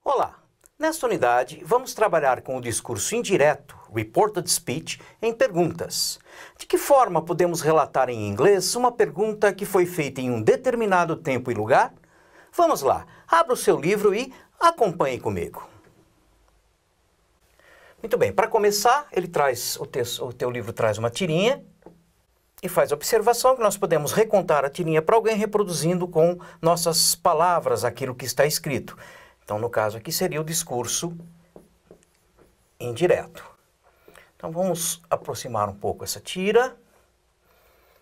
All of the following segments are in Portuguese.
Olá! Nesta unidade, vamos trabalhar com o discurso indireto, reported speech, em perguntas. De que forma podemos relatar em inglês uma pergunta que foi feita em um determinado tempo e lugar? Vamos lá, abra o seu livro e acompanhe comigo. Muito bem, para começar, o teu livro traz uma tirinha e faz a observação que nós podemos recontar a tirinha para alguém reproduzindo com nossas palavras aquilo que está escrito. Então, no caso aqui, seria o discurso indireto. Então, vamos aproximar um pouco essa tira.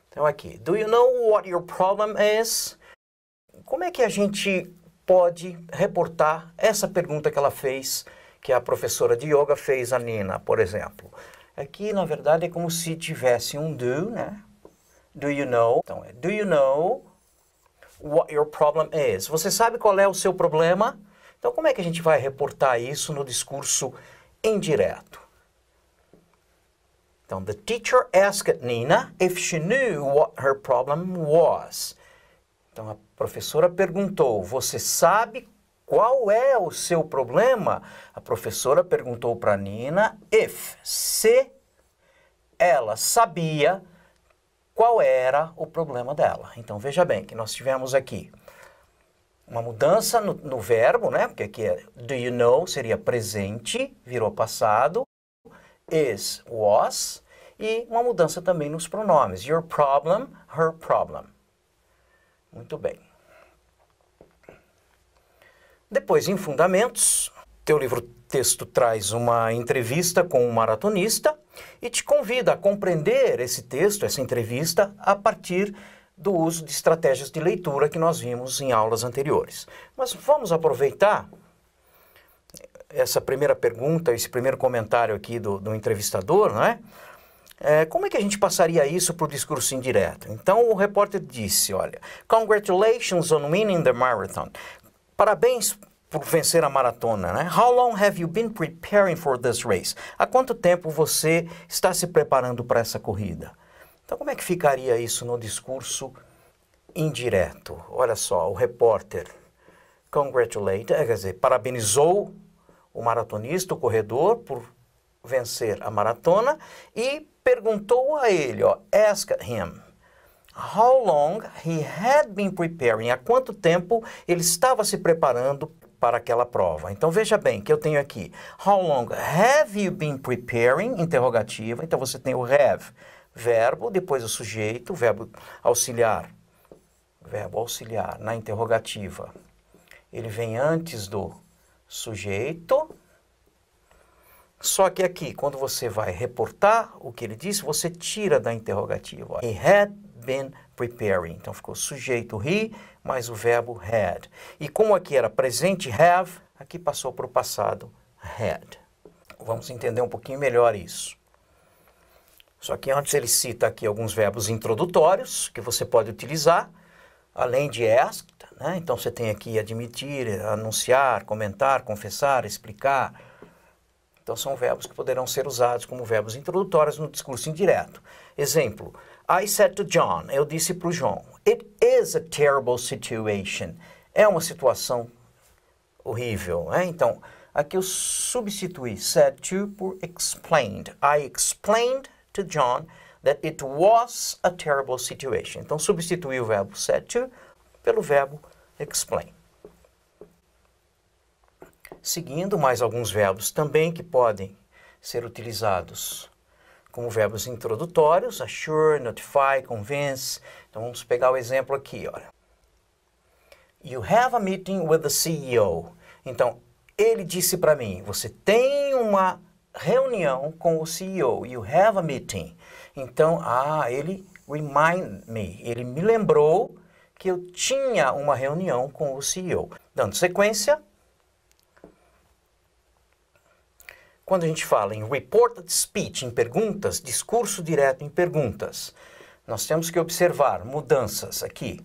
Então, aqui. Do you know what your problem is? Como é que a gente pode reportar essa pergunta que ela fez, que a professora de yoga fez a Nina, por exemplo? Aqui, na verdade, é como se tivesse um do, né? Do you know? Então, é do you know what your problem is? Você sabe qual é o seu problema? Então, como é que a gente vai reportar isso no discurso indireto? Então, the teacher asked Nina if she knew what her problem was. Então, a professora perguntou, você sabe qual é o seu problema? A professora perguntou para Nina se ela sabia qual era o problema dela. Então, veja bem que nós tivemos aqui uma mudança no verbo, né? Porque aqui é do you know, seria presente, virou passado, is, was, e uma mudança também nos pronomes. Your problem, her problem. Muito bem. Depois, em fundamentos, teu livro-texto traz uma entrevista com um maratonista e te convida a compreender esse texto, essa entrevista, a partir do uso de estratégias de leitura que nós vimos em aulas anteriores. Mas vamos aproveitar essa primeira pergunta, esse primeiro comentário aqui do entrevistador, não é? Como é que a gente passaria isso para o discurso indireto? Então, o repórter disse, olha, congratulations on winning the marathon. Parabéns por vencer a maratona, né? How long have you been preparing for this race? Há quanto tempo você está se preparando para essa corrida? Então, como é que ficaria isso no discurso indireto? Olha só, o repórter quer dizer, parabenizou o maratonista, o corredor, por vencer a maratona e perguntou a ele, asked him, how long he had been preparing, há quanto tempo ele estava se preparando para aquela prova. Então, veja bem que eu tenho aqui, how long have you been preparing, interrogativa, então você tem o have, verbo, depois o sujeito, verbo auxiliar na interrogativa. Ele vem antes do sujeito, só que aqui, quando você vai reportar o que ele disse, você tira da interrogativa. He had been preparing. Então, ficou sujeito he, mais o verbo had. E como aqui era presente have, aqui passou para o passado had. Vamos entender um pouquinho melhor isso. Só que antes ele cita aqui alguns verbos introdutórios que você pode utilizar, além de asked, né? Então você tem aqui admitir, anunciar, comentar, confessar, explicar. Então são verbos que poderão ser usados como verbos introdutórios no discurso indireto. Exemplo, I said to John, eu disse para o João, it is a terrible situation. É uma situação horrível, né? Então, aqui eu substituí said to por explained. I explained to John that it was a terrible situation. Então, substituí o verbo said to pelo verbo explain. Seguindo, mais alguns verbos também que podem ser utilizados como verbos introdutórios, assure, notify, convince. Então, vamos pegar o exemplo aqui, olha. You have a meeting with the CEO. Então, ele disse para mim, você tem uma reunião com o CEO. You have a meeting. Então, ele remind me. Ele me lembrou que eu tinha uma reunião com o CEO. Dando sequência, quando a gente fala em reported speech, em perguntas, discurso direto em perguntas, nós temos que observar mudanças aqui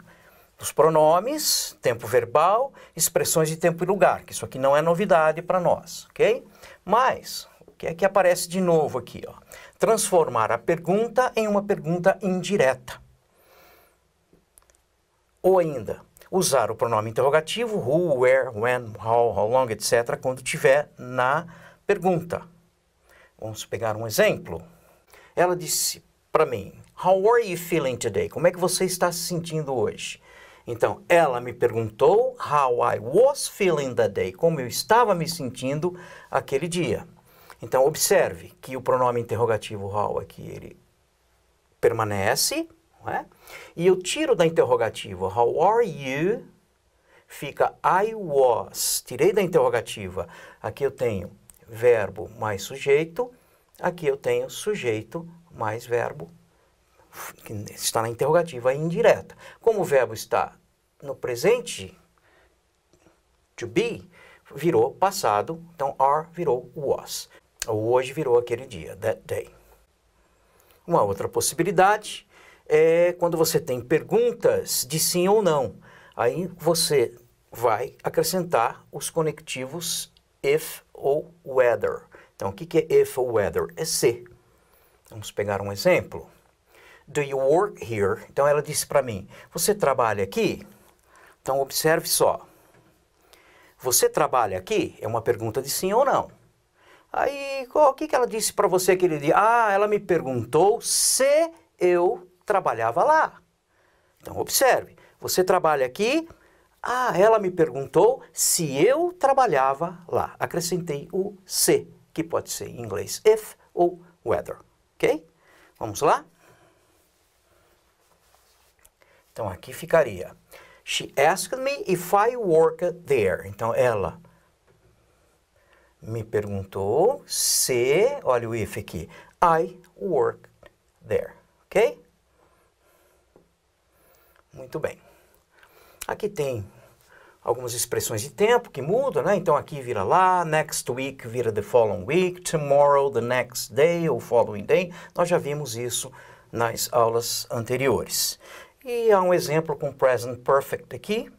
dos pronomes, tempo verbal, expressões de tempo e lugar, que isso aqui não é novidade para nós, ok? Mas, o que é que aparece de novo aqui? Transformar a pergunta em uma pergunta indireta. Ou ainda, usar o pronome interrogativo, who, where, when, how long, etc., quando tiver na pergunta. Vamos pegar um exemplo. Ela disse para mim, how are you feeling today? Como é que você está se sentindo hoje? Então, ela me perguntou how I was feeling that day, como eu estava me sentindo aquele dia. Então, observe que o pronome interrogativo how aqui, ele permanece, não é? E eu tiro da interrogativa how are you, fica I was. Tirei da interrogativa. Aqui eu tenho verbo mais sujeito, aqui eu tenho sujeito mais verbo, que está na interrogativa indireta. Como o verbo está no presente, to be, virou passado, então are virou was. Ou hoje virou aquele dia, that day. Uma outra possibilidade é quando você tem perguntas de sim ou não. Aí você vai acrescentar os conectivos if ou whether. Então, o que é if ou whether? É se. Vamos pegar um exemplo. Do you work here? Então, ela disse para mim, você trabalha aqui? Então, observe só. Você trabalha aqui? É uma pergunta de sim ou não. Aí, o que ela disse para você aquele dia? Ah, ela me perguntou se eu trabalhava lá. Então, observe. Você trabalha aqui? Ah, ela me perguntou se eu trabalhava lá. Acrescentei o se, que pode ser em inglês if ou whether. Ok? Vamos lá? Então, aqui ficaria. She asked me if I worked there. Então, ela me perguntou se, olha o if aqui, I worked there. Ok? Muito bem. Aqui tem algumas expressões de tempo que mudam, né? Então, aqui vira lá, next week vira the following week, tomorrow, the next day, ou following day. Nós já vimos isso nas aulas anteriores. E há um exemplo com present perfect aqui.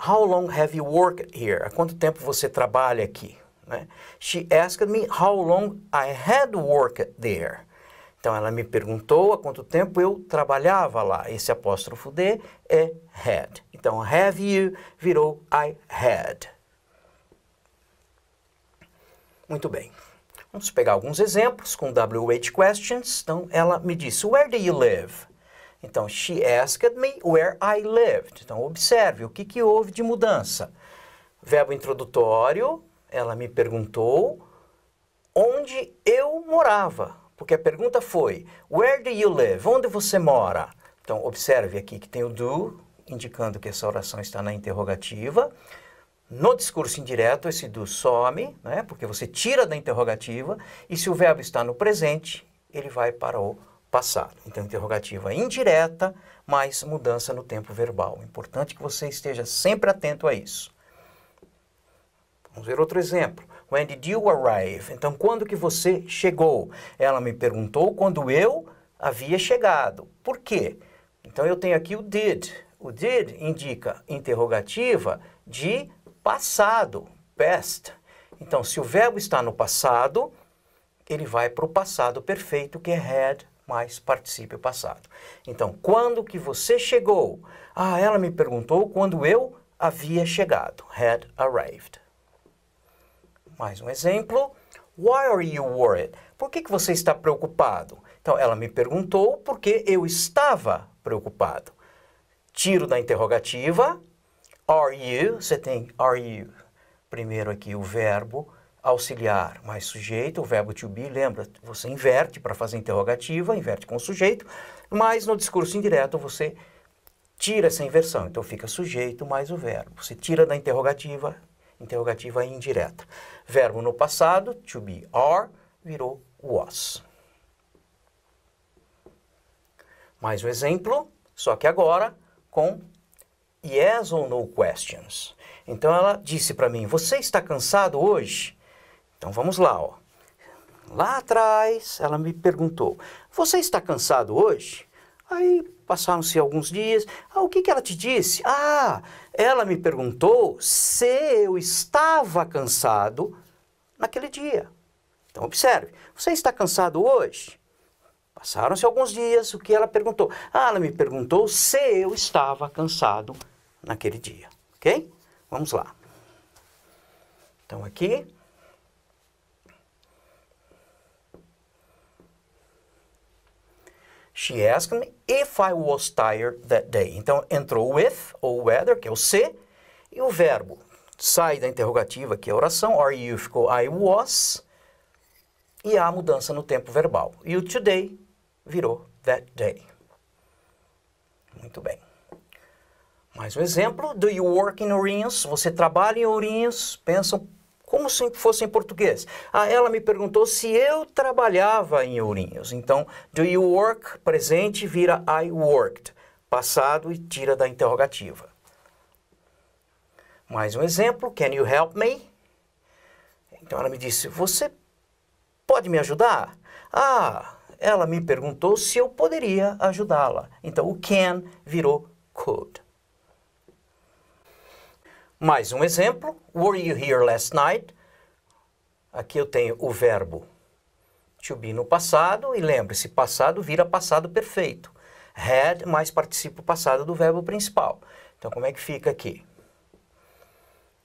How long have you worked here? Há quanto tempo você trabalha aqui? Né? She asked me how long I had worked there. Então, ela me perguntou há quanto tempo eu trabalhava lá. Esse apóstrofo D é had. Então, have you virou I had. Muito bem. Vamos pegar alguns exemplos com WH questions. Então, ela me disse, where do you live? Então, she asked me where I lived. Então, observe o que houve de mudança. Verbo introdutório, ela me perguntou onde eu morava. Porque a pergunta foi, where do you live? Onde você mora? Então, observe aqui que tem o do, indicando que essa oração está na interrogativa. No discurso indireto, esse do some, né? Porque você tira da interrogativa. E se o verbo está no presente, ele vai para o passado. Então, interrogativa indireta, mais mudança no tempo verbal. Importante que você esteja sempre atento a isso. Vamos ver outro exemplo. When did you arrive? Então, quando que você chegou? Ela me perguntou quando eu havia chegado. Por quê? Então, eu tenho aqui o did. O did indica interrogativa de passado, past. Então, se o verbo está no passado, ele vai para o passado perfeito, que é had mais particípio passado. Então, quando que você chegou? Ah, ela me perguntou quando eu havia chegado. Had arrived. Mais um exemplo. Why are you worried? Por que você está preocupado? Então, ela me perguntou porque eu estava preocupado. Tiro da interrogativa. Are you? Você tem are you. Primeiro aqui o verbo auxiliar mais sujeito, o verbo to be, lembra? Você inverte para fazer interrogativa, inverte com o sujeito, mas no discurso indireto você tira essa inversão. Então, fica sujeito mais o verbo. Você tira da interrogativa, interrogativa indireta. Verbo no passado, to be, are, virou was. Mais um exemplo, só que agora com yes or no questions. Então, ela disse para mim, você está cansado hoje? Então, vamos lá, ó. Lá atrás, ela me perguntou, você está cansado hoje? Aí, passaram-se alguns dias. Ah, o que ela te disse? Ah, ela me perguntou se eu estava cansado naquele dia. Então, observe. Você está cansado hoje? Passaram-se alguns dias, o que ela perguntou? Ah, ela me perguntou se eu estava cansado naquele dia, ok? Vamos lá. Então, aqui. She asked me if I was tired that day. Então, entrou o with, ou whether, que é o se, e o verbo. Sai da interrogativa, que é a oração. Are you ficou I was. E há a mudança no tempo verbal. E o today virou that day. Muito bem. Mais um exemplo. Do you work in Ourinhos? Você trabalha em Ourinhos? Pensam como se fosse em português. Ah, ela me perguntou se eu trabalhava em Ourinhos. Então, do you work? Presente vira I worked. Passado e tira da interrogativa. Mais um exemplo. Can you help me? Então, ela me disse, você pode me ajudar? Ah, ela me perguntou se eu poderia ajudá-la. Então, o can virou could. Mais um exemplo. Were you here last night? Aqui eu tenho o verbo to be no passado. E lembre-se, passado vira passado perfeito. Had mais participo passado do verbo principal. Então, como é que fica aqui?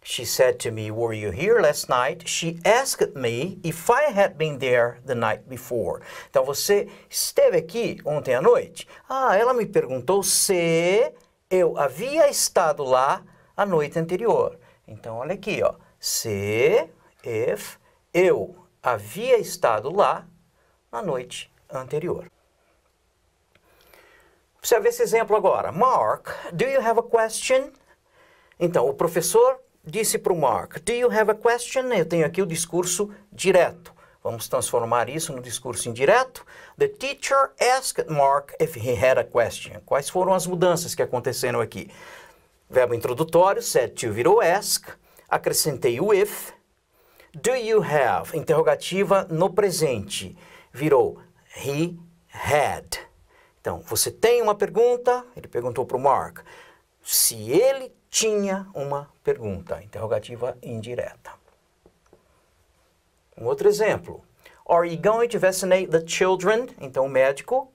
She said to me, were you here last night? She asked me if I had been there the night before. Então, você esteve aqui ontem à noite? Ah, ela me perguntou se eu havia estado lá a noite anterior. Então, olha aqui, ó. Se, if, eu havia estado lá na noite anterior. Observe esse exemplo agora. Mark, do you have a question? Então, o professor disse para o Mark, do you have a question? Eu tenho aqui o discurso direto. Vamos transformar isso no discurso indireto. The teacher asked Mark if he had a question. Quais foram as mudanças que aconteceram aqui? Verbo introdutório, said to virou ask. Acrescentei o if. Do you have? Interrogativa no presente. Virou he had. Então, você tem uma pergunta? Ele perguntou para o Mark. Se ele tinha uma pergunta. Interrogativa indireta. Um outro exemplo. Are you going to vaccinate the children? Então, o médico,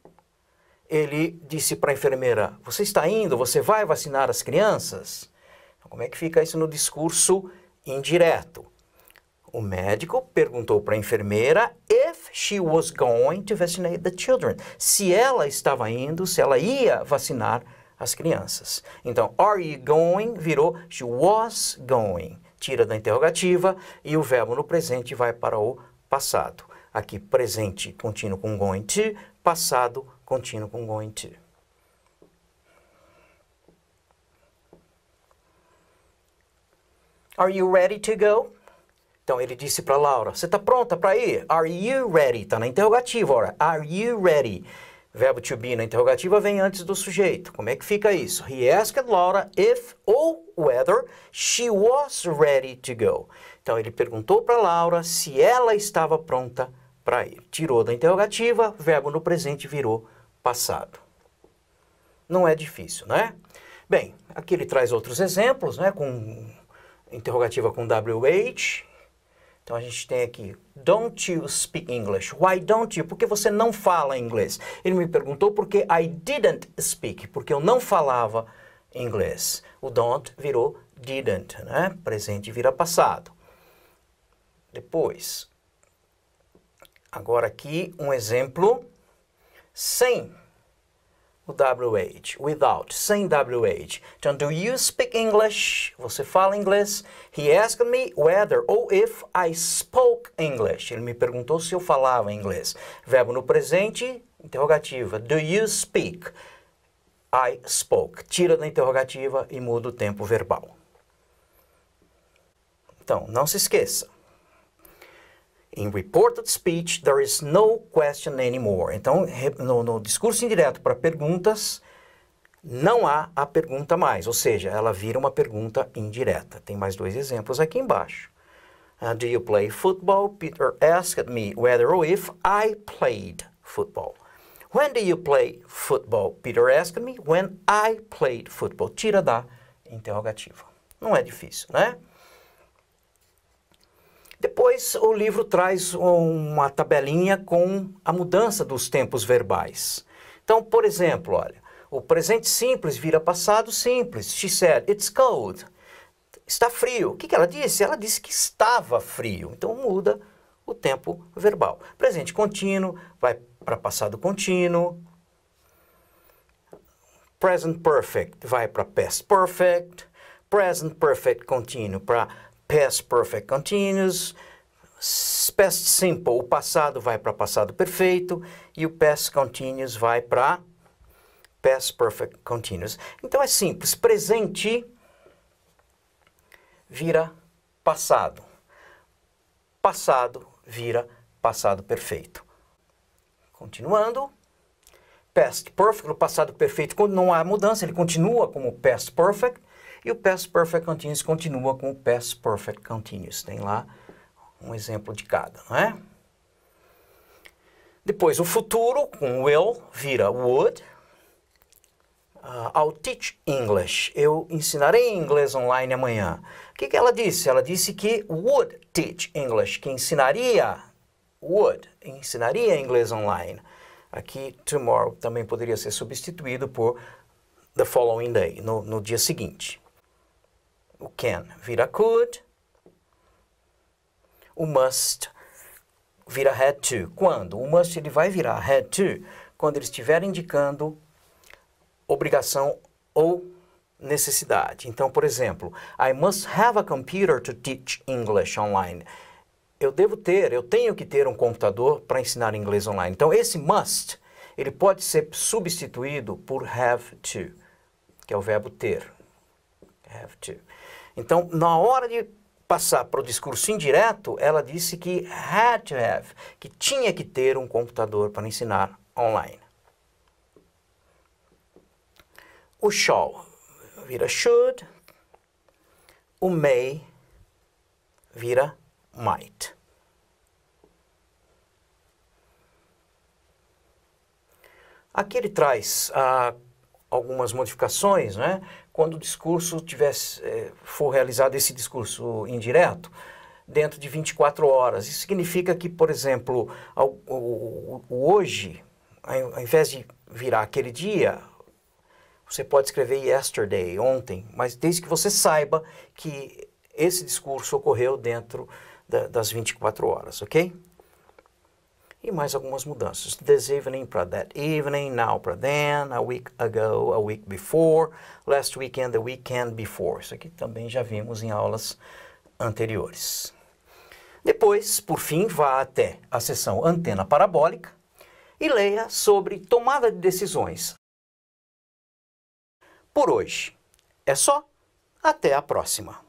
ele disse para a enfermeira, você está indo? Você vai vacinar as crianças? Então, como é que fica isso no discurso indireto? O médico perguntou para a enfermeira if she was going to vaccinate the children. Se ela estava indo, se ela ia vacinar as crianças. Então, are you going virou she was going. Tira da interrogativa e o verbo no presente vai para o passado. Aqui, presente contínuo com going to, passado contínuo com going to. Are you ready to go? Então, ele disse para Laura, você está pronta para ir? Are you ready? Está na interrogativa, ora. Are you ready? Verbo to be na interrogativa vem antes do sujeito. Como é que fica isso? He asked Laura if ou whether she was ready to go. Então, ele perguntou para Laura se ela estava pronta para ir. Tirou da interrogativa, verbo no presente virou passado. Não é difícil, né? Bem, aqui ele traz outros exemplos, né? Com interrogativa com WH. Então, a gente tem aqui, don't you speak English? Why don't you? Porque você não fala inglês. Ele me perguntou porque I didn't speak, porque eu não falava inglês. O don't virou didn't, né? Presente vira passado. Depois, agora aqui um exemplo sem o WH, without, sem WH. Então, do you speak English? Você fala inglês? He asked me whether ou if I spoke English. Ele me perguntou se eu falava inglês. Verbo no presente, interrogativa. Do you speak? I spoke. Tira da interrogativa e muda o tempo verbal. Então, não se esqueça. In reported speech, there is no question anymore. Então, no discurso indireto para perguntas, não há a pergunta mais. Ou seja, ela vira uma pergunta indireta. Tem mais dois exemplos aqui embaixo. Do you play football? Peter asked me whether or if I played football. When do you play football? Peter asked me when I played football. Tira da interrogativa. Não é difícil, né? Depois, o livro traz uma tabelinha com a mudança dos tempos verbais. Então, por exemplo, olha, o presente simples vira passado simples. She said, it's cold. Está frio. O que ela disse? Ela disse que estava frio. Então, muda o tempo verbal. Presente contínuo vai para passado contínuo. Present perfect vai para past perfect. Present perfect contínuo para past perfect continuous. Past simple, o passado vai para passado perfeito. E o past continuous vai para past perfect continuous. Então é simples. Presente vira passado. Passado vira passado perfeito. Continuando. Past perfect, o passado perfeito, quando não há mudança, ele continua como past perfect. E o past perfect continuous continua com o past perfect continuous. Tem lá um exemplo de cada, não é? Depois, o futuro, com will, vira would. I'll teach English. Eu ensinarei inglês online amanhã. O que ela disse? Ela disse que would teach English, que ensinaria inglês online. Aqui, tomorrow também poderia ser substituído por the following day, no dia seguinte. O can vira could. O must vira had to. Quando? O must ele vai virar had to quando ele estiver indicando obrigação ou necessidade. Então, por exemplo, I must have a computer to teach English online. Eu tenho que ter um computador para ensinar inglês online. Então, esse must, ele pode ser substituído por have to, que é o verbo ter. Have to. Então, na hora de passar para o discurso indireto, ela disse que had to have, que tinha que ter um computador para ensinar online. O shall vira should. O may vira might. Aqui ele traz algumas modificações, né? Quando o discurso for realizado esse discurso indireto, dentro de 24 horas. Isso significa que, por exemplo, o hoje, ao invés de virar aquele dia, você pode escrever yesterday, ontem, mas desde que você saiba que esse discurso ocorreu dentro das 24 horas, ok? E mais algumas mudanças. This evening para that evening, now para then, a week ago, a week before, last weekend, the weekend before. Isso aqui também já vimos em aulas anteriores. Depois, por fim, vá até a seção antena parabólica e leia sobre tomada de decisões. Por hoje é só. Até a próxima.